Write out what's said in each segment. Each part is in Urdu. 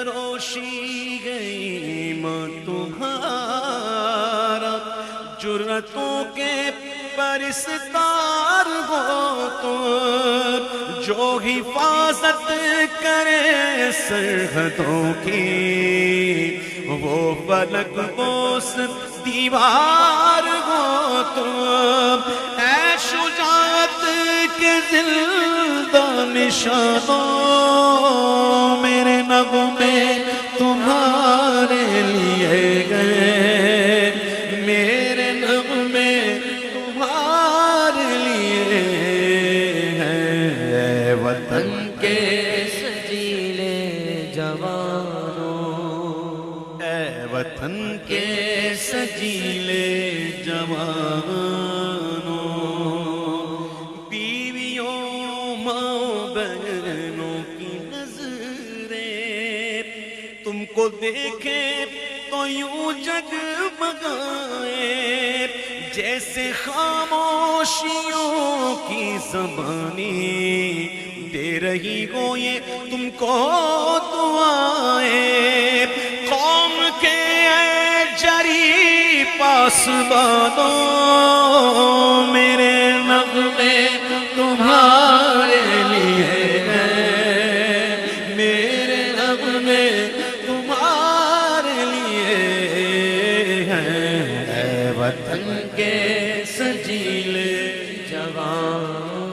تروشی گئی ماں تمہارا، جرتوں کے پرستار ہو تم، جو حفاظت کرے سرحدوں کی، وہ فلک بوس دیوار ہو تم، اے شجاعت کے زندہ نشانوں، میرے نغمے تمہارے لیے گئے، میرے نغمے تمہارے لیے ہیں، وطن کے سجیلے جوانوں، اے وطن کے سجیلے جوانوں، بیویوں ماں بہنوں کی نظریں تم کو دیکھے تو یوں جگمگائے، جیسے خاموشیوں کی زبانی دے رہی ہو یہ تم کو دعائیں، قوم کے اے جری پاسبانوں، میرے نغمے تمہارے لیے ہیں، میرے نغمے تمہارے لیے ہیں، اے وطن کے سجیلے جوانوں،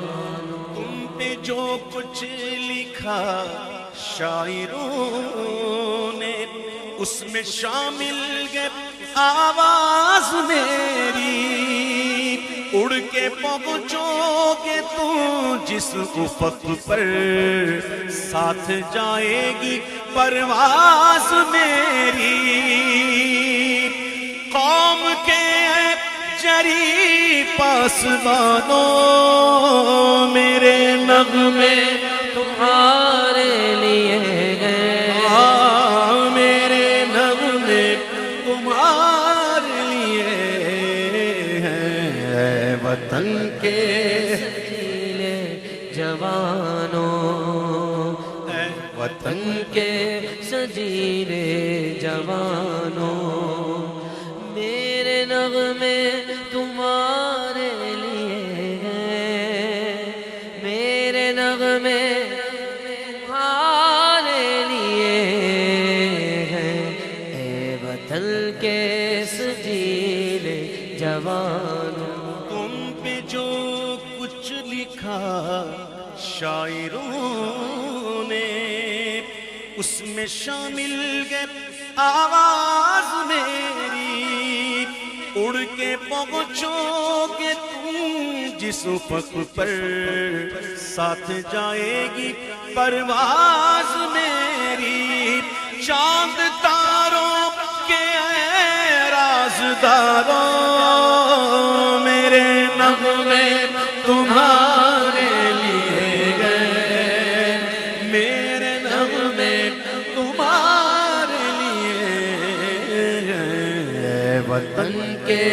تم پہ جو کچھ لکھا شاعروں نے، اس میں شامل ہے آواز میری، اڑ کے پہنچو گے تم جس افق پر، ساتھ جائے گی پرواز میری، قوم کے جری پاسبانوں، میرے نغمے تمہارے لیے ہیں، میرے نغمے تمہارے لیے ہیں، اے وطن کے سجیلے جوانوں، اے وطن کے سجیلے جوانوں، میرے نغمے تمہارے لیے ہیں، میرے نغمے تمہارے لیے ہیں، اے وطن کے سجیلے جوانوں، تم پہ جو کچھ لکھا شاعروں نے، اس میں شامل ہے آواز میری، اڑ کے پہنچو گے تم جس افق پر، ساتھ جائے گی پرواز میری، چاند تاروں کے اے رازداروں، میرے نغمے تمہارے لیے گئے، میرے نغمے تمہارے لیے گئے، وطن کے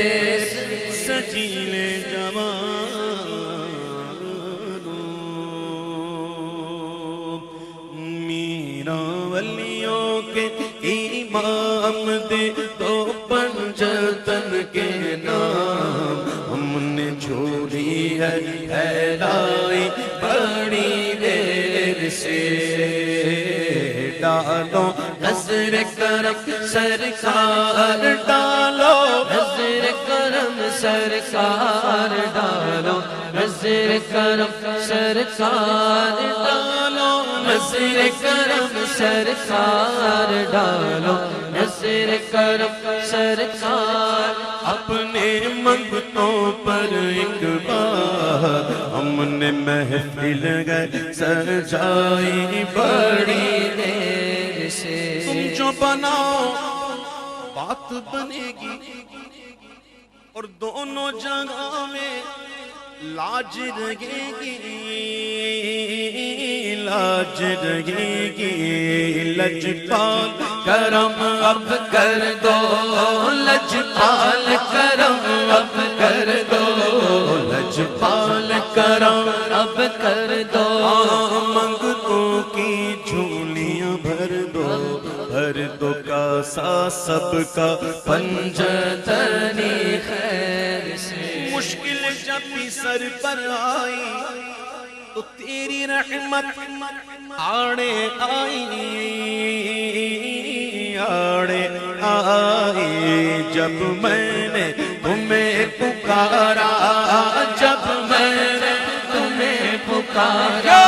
سجیلے جوانوں، میرا ولیوں کے امام دے دو پنجتن کے نام، ہم نے جھولی ہے پھیلائی بڑی دیر سے، ڈالو نظر کرم سرکار ڈالو، نظر کرم سرکار ڈالو، نظر کرم سرکار ڈالو، نظر کرم سرکار ڈالو، نظر کرم سرکار، اپنے منگتوں پر ایک بار ہم نے محفل گئے سجائی بڑی دیر سے، تم جو بناؤ بات بنے گی، اور دونوں جگہ میں لاج رہے گی، لاج رہے گی، لجپال کرم اب کر دو، لجپال کرم اب کر دو، لجپال کرم اب کر دو، منگتوں کی جھولیاں بھر دو، سا سب کا پنجتنی خیر سے مشکل جب بھی سر پر آئی تو تیری رحمت آڑے آئی آڑے آئی جب میں نے تمہیں پکارا جب میں نے تمہیں پکارا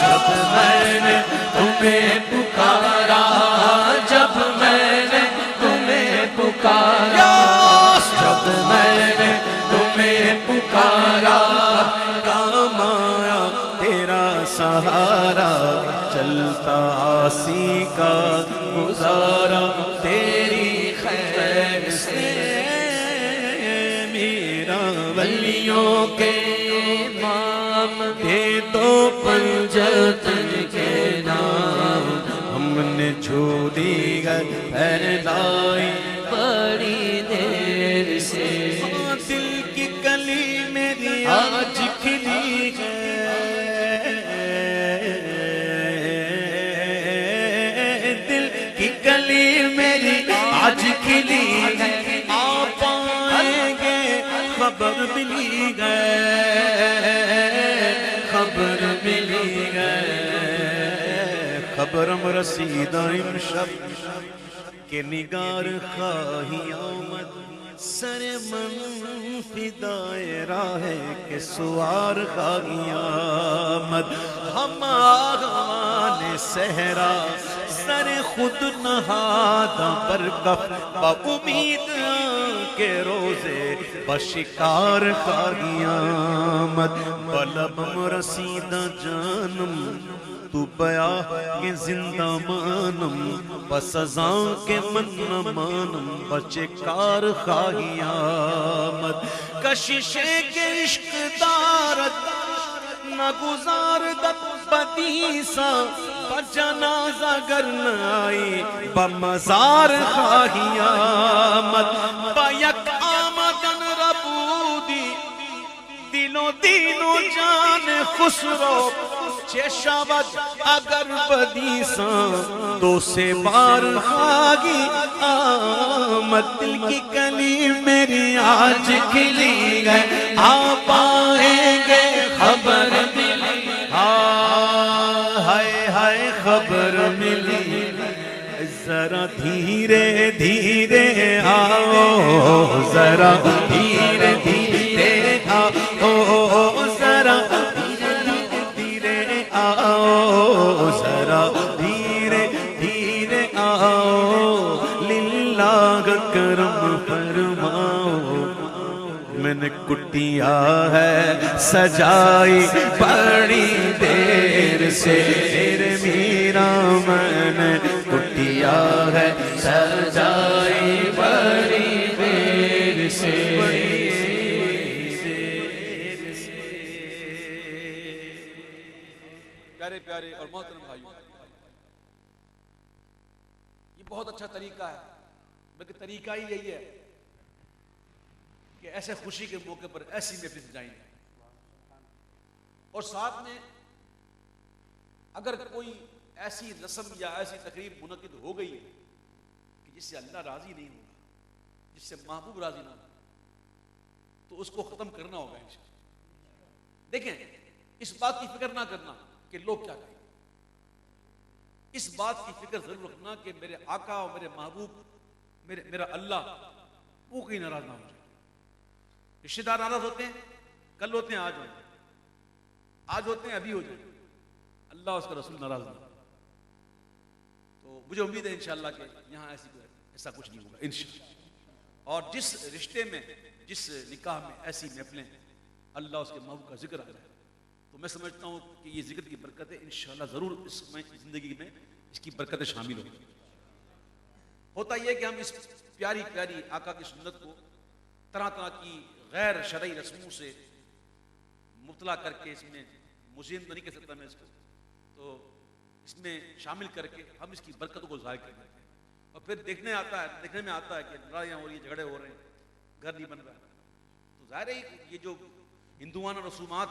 جب میں نے تمہیں پکارا جب میں نے تمہیں پکارا جب میں نے تمہیں پکارا کام آیا تیرا سہارا چلتا آسی کا گزارا تیری خیر سے میرا ولیوں کے امام دے دو پنجتن کے نام ہم نے جھولی گھر پھیلائی بڑی دیر سے دل کی کلی میری آج کھلی ہے دل کی کلی میری آج کھلی ہے آ پائیں گے خبر ملی گئے خبر ملی گئے خبرم رسیدہ امشب کہ نگار خواہی آمد سر من فدائے راہ کے سوار خواہی آمد ہم آغان صحرا سر خود نہادا پر کف با امید کے روزے بشکار خواہی آمد بلبم رسیدہ جانم تو بیا کے زندہ مانم بسزاں کے من مانم بچے کار خواہی آمد کششے کے عشق دارت نہ گزار دت بدیسا بجنازہ گر نائی بمزار خواہی آمد بیک آمدن ربودی دلو دینو جان خسرو چشاوت اگر بدیساں دو سے بار خواہی آمد دل کی کلی میری آج کھلی گئے آ پائیں گے خبر ملی ہائے ہائے خبر ملی ذرا دھیرے دھیرے آؤ ذرا دھیرے دھیرے آؤ ذرا ذرا دھیرے دھیرے آؤ للہ کرم فرماؤ میں نے کٹیا ہے سجائی بڑی دیر سے تیرے میرا میں نے کٹیا ہے سجائی بڑی دیر سے پیارے پیارے اور محترم بھائیوں، یہ بہت اچھا طریقہ ہے، بلکہ طریقہ ہی یہی ہے کہ ایسے خوشی کے موقع پر ایسی محفل سجائیں گے اور ساتھ میں اگر کوئی ایسی رسم یا ایسی تقریب منعقد ہو گئی ہے کہ جس سے اللہ راضی نہیں ہوگا، جس سے محبوب راضی نہ ہوگا، تو اس کو ختم کرنا ہوگا انشاءاللہ۔ دیکھیں، اس بات کی فکر نہ کرنا کہ لوگ کیا کہیں، اس بات کی فکر ضرور رکھنا کہ میرے آقا اور میرے محبوب میرا اللہ وہ کہیں ناراض نہ ہو جائے۔ رشتہ دار ناراض ہوتے ہیں، کل ہوتے ہیں، آج ہوتے ہیں، ابھی ہو جائیں، اللہ اس کا رسول ناراض نہ ہو۔ تو مجھے امید ہے انشاءاللہ کہ یہاں ایسا کچھ نہیں ہوگا انشاءاللہ۔ اور جس رشتے میں، جس نکاح میں ایسی محفلیں اللہ اس کے محبوب کا ذکر آ جائے تو میں سمجھتا ہوں کہ یہ ذکر کی برکتیں انشاءاللہ ضرور اس میں زندگی میں اس کی برکتیں شامل ہوں گی۔ ہوتا یہ کہ ہم اس پیاری پیاری آقا کی سنت کو طرح طرح کی غیر شرعی رسموں سے مبتلا کر کے اس میں مزین تو نہیں کہہ سکتا میں اس کو، تو اس میں شامل کر کے ہم اس کی برکتوں کو ظاہر کر دیتے ہیں اور پھر دیکھنے میں آتا ہے کہ لڑائیاں ہو رہی ہیں، جھگڑے ہو رہے ہیں، گھر نہیں بن رہا ہے۔ تو ظاہر ہے یہ جو ہندوانہ رسومات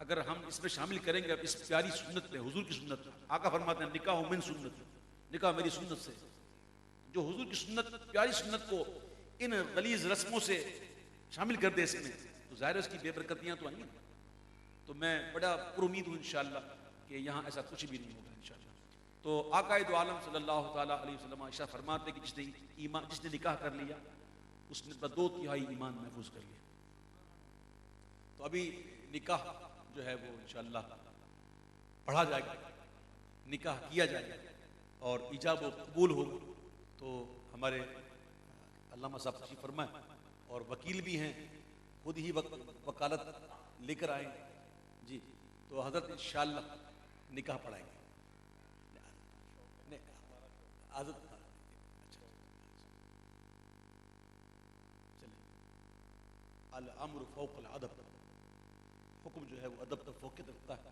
اگر ہم اس میں شامل کریں گے اس پیاری سنت پہ، حضور کی سنت پہ، آقا فرماتے ہیں نکاح من سنت، نکاح میری سنت سے، جو حضور کی سنت، پیاری سنت کو ان غلیظ رسموں سے شامل کر دے اس میں، تو ظاہر ہے اس کی بے برکتیاں تو آئیں گی۔ تو میں بڑا پر امید ہوں انشاءاللہ کہ یہاں ایسا کچھ بھی نہیں ہوگا انشاءاللہ۔ تو آقا دو عالم صلی اللہ تعالیٰ علیہ وسلم عائشہ فرماتے کہ جس نے نکاح کر لیا اس نے 2/3 ایمان محفوظ کر لیا۔ تو ابھی نکاح جو ہے وہ انشاءاللہ پڑھا جائے گا، نکاح کیا جائے گا اور ایجاب و قبول ہوگا۔ تو ہمارے علامہ صاحب تشریف فرمائیں اور وکیل بھی ہیں، خود ہی وکالت لے کر آئیں جی، تو حضرت انشاءاللہ نکاح پڑھائیں گے۔ حضرت چلیں، الامر فوق الادب، حکم جو ہے وہ ادب تک فوقیت رکھتا ہے۔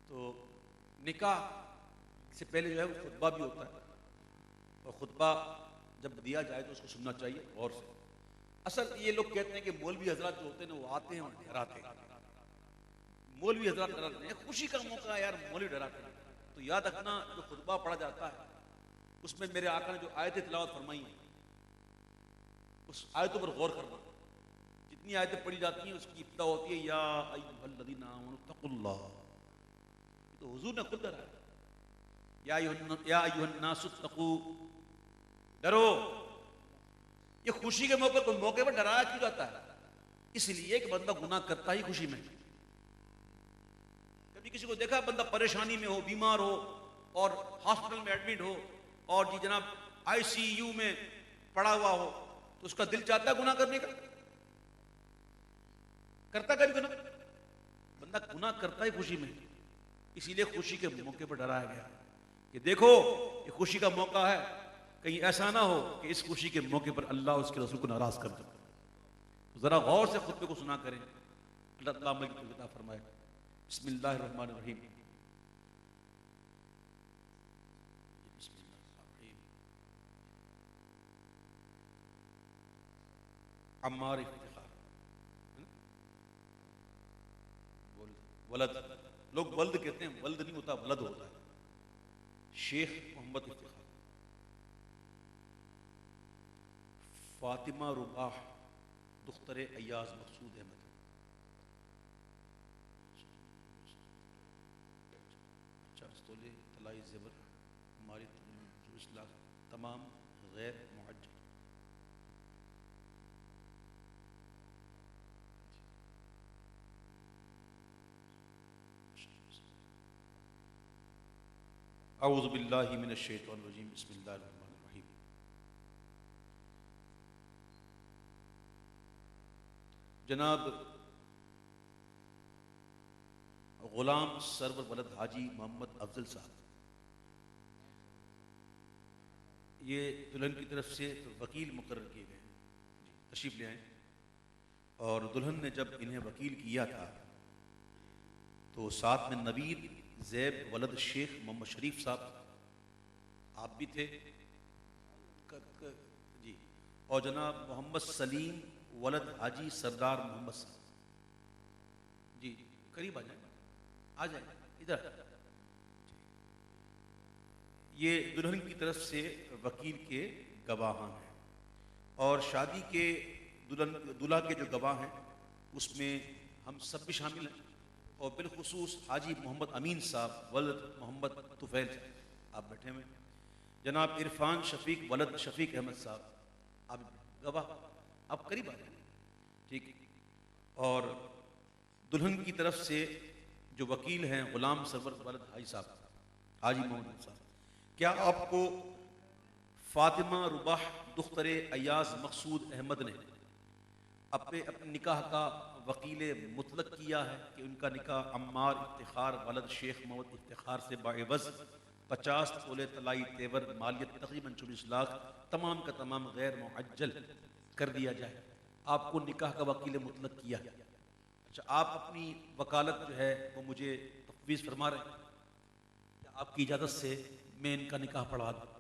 تو نکاح سے پہلے جو ہے وہ خطبہ بھی ہوتا ہے، اور خطبہ جب دیا جائے تو اس کو سننا چاہیے غور سے۔ اصل یہ لوگ کہتے ہیں کہ مولوی حضرات جو ہوتے ہیں وہ آتے ہیں اور ڈراتے ہیں، مولوی حضرات ڈراتے ہیں، خوشی کا موقع ہے یار مولوی ڈراتے ہیں۔ تو یاد رکھنا جو خطبہ پڑھا جاتا ہے اس میں میرے آقا نے جو آیتیں تلاوت فرمائی ہیں اس آیتوں پر غور کرنا۔ جتنی آیتیں پڑھی جاتی ہیں اس کی ابتدا ہوتی ہے یا ایھا الذین آمنوا اتقوا اللہ، تو حضور نے خود ڈرایا، یا ایھا الناس اتقوا، ڈرو۔ یہ خوشی کے موقع پر ڈرایا کیوں جاتا ہے؟ اس لیے کہ بندہ گناہ کرتا ہی خوشی میں۔ کبھی کسی کو دیکھا بندہ پریشانی میں ہو، بیمار ہو اور ہاسپٹل میں ایڈمٹ ہو اور جی جناب ICU میں پڑا ہوا ہو تو اس کا دل چاہتا ہے گناہ کرنے کا؟ کرتا کبھی گناہ؟ بندہ گناہ کرتا ہی خوشی میں، اسی لیے خوشی کے موقع پر ڈرایا گیا کہ دیکھو یہ خوشی کا موقع ہے، کہیں ایسا نہ ہو کہ اس خوشی کے موقع پر اللہ اس کے رسول کو ناراض کر دے۔ ذرا غور سے خطبے کو سنا کریں، اللہ تعالیٰ عمل کی عطا فرمائے۔ بسم اللہ الرحمن الرحیم۔ بسم اللہ الرحمن الرحیم۔ عمار افتخار، ولد، لوگ ولد کہتے ہیں، ولد نہیں ہوتا، ولد ہوتا ہے۔ شیخ محمد افتخار، فاطمہ رباح دختر ایاز مقصود احمد، چارستولے طلائی زیور ہماری اصلاح تمام غیر معجل۔ اعوذ باللہ من الشیطان الرجیم، بسم اللہ الرحمن الرحیم۔ جناب غلام سرور ولد حاجی محمد افضل صاحب، یہ دلہن کی طرف سے وکیل مقرر کیے گئے ہیں، تشریف لے آئیں۔ اور دلہن نے جب انہیں وکیل کیا تھا تو ساتھ میں نوید زیب ولد شیخ محمد شریف صاحب، آپ بھی تھے جی، اور جناب محمد سلیم ولد حاجی سردار محمد صاحب جی، قریب آ جائیں ادھر۔ یہ دلہن کی طرف سے وکیل کے گواہان ہیں، اور شادی کے دلہا کے جو گواہ ہیں اس میں ہم سب بھی شامل ہیں، اور بالخصوص حاجی محمد امین صاحب ولد محمد طفیل صاحب، آپ بیٹھے ہوئے، جناب عرفان شفیق ولد شفیق احمد صاحب، آپ گواہ، آپ قریب آ جائیں، ٹھیک۔ اور دلہن کی طرف سے جو وکیل ہیں غلام سرور ولد حاجی صاحب، حاجی محمد صاحب، کیا آپ کو فاطمہ رباح دختر ایاز مقصود احمد نے اپنے نکاح کا وکیل مطلق کیا ہے کہ ان کا نکاح عمار افتخار ولد شیخ محمد افتخار سے باعوض 50 تولے طلائی تیور مالیت تقریباً 24 لاکھ تمام کا تمام غیر معجل کر دیا جائے؟ آپ کو نکاح کا وکیل مطلق کیا ہے۔ اچھا، آپ اپنی وکالت جو ہے وہ مجھے تفویض فرما رہے ہیں، آپ کی اجازت سے میں ان کا نکاح پڑھوا دوں؟